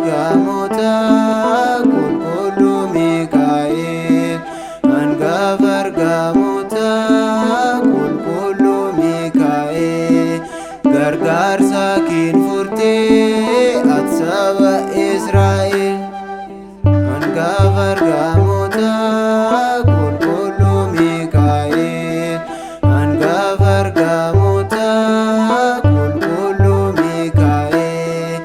ergamoota qulqulluu Miikaa'el. Hangafa ergamoota qulqulluu Miikaa'el. Gargaarsa kinfurtee ati saba Israa'el. Hangafa ergamoota qulqulluu Miikaa'el. Hangafa ergamoota qulqulluu Miikaa'el.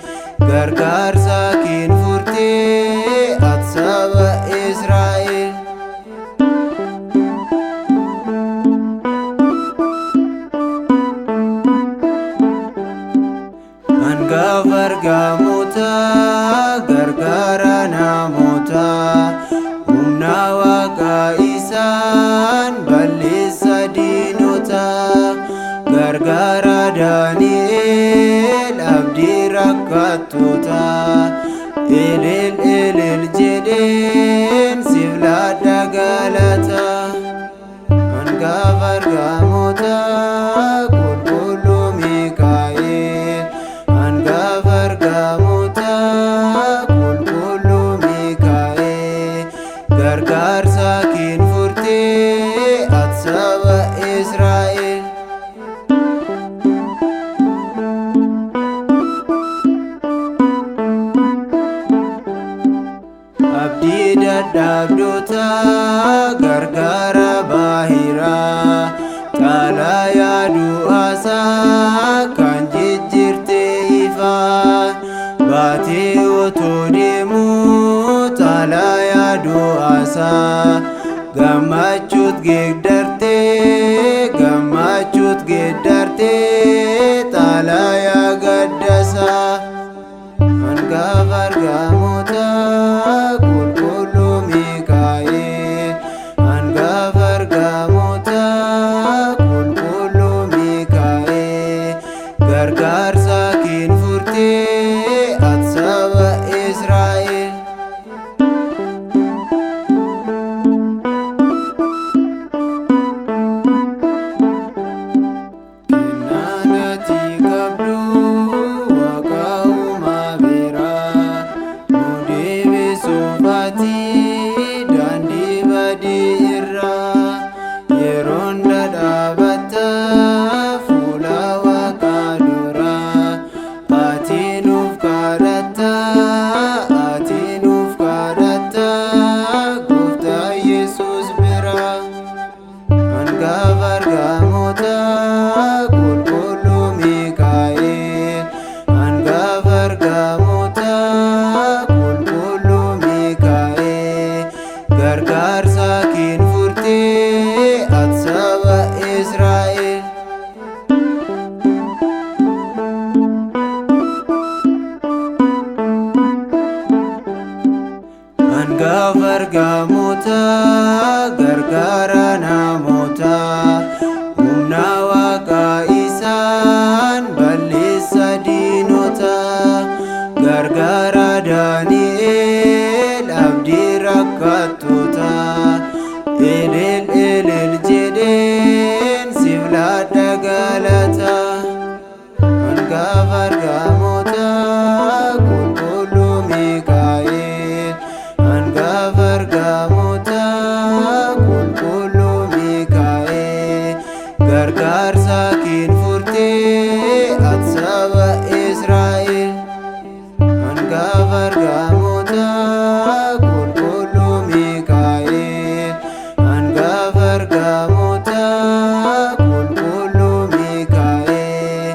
Gargaarsa kinfurtee ati saba Israa'el. Hangafa ergamoota gargaara namoota. Humna Waaqa isaan balleessa diinota. Gargaara Daani'el abdii rakkattoota. Elel elel jedheen siif laadha galata. Hangafa ergamoota qulqulluu Miikaa'el. Hangafa ergamoota qulqulluu Miikaa'el. Gargaarsa kinfurtee ati saba Israa'el. Abdii dadhabdoota gargaara Baahiraa. Caalaa yaaduu asaa kan jijjiirte ifaa. Baatee otoo deemuu caalaa yaaduu asaa. Gammachuut geeddartee gammachuut geeddartee caalaa yaa gaddasaa. Hangafa ergamoota qulqulluu Miikaa'el. Hangafa ergamoota qulqulluu Miikaa'el. Gargaarsa kinfurtee ati saba Israa'el. Kennaan ati qabdu Waaqa uumaa biraa. Nu deebisuuf ati daandii badii irraa. Yeroon dhadhaabatta fuula Waaqa duraa. Ati nuuf kadhatta ati nuuf kadhatta Gooftaa Yesuus biraa. Hangafa ergamoota qulqulluu Miikaa'el. Hangafa ergamoota qulqulluu Miikaa'el. Gargaarsa kinfurtee ati saba Israa'el. Hangafa ergamoota gargaara namoota. Humna Waaqa isaan balleessa diinota. Gargaara Daani'el abdii rakkattoota. Elel elel jedheen siif laadha galata. Hangafa ergamoota qulqulluu Miikaa'el. Hangafa ergamoota qulqulluu Miikaa'el. Gargaarsa kinfurtee ati saba Israa'el. Hangafa ergamoota qulqulluu Miikaa'el. Hangafa ergamoota qulqulluu Miikaa'el.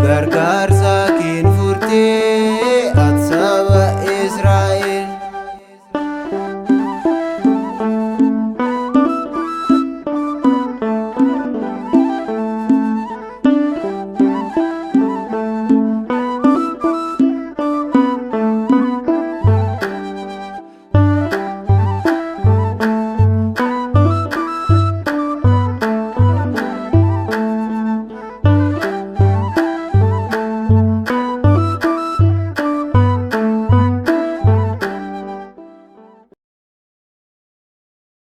Gargaarsa kinfurtee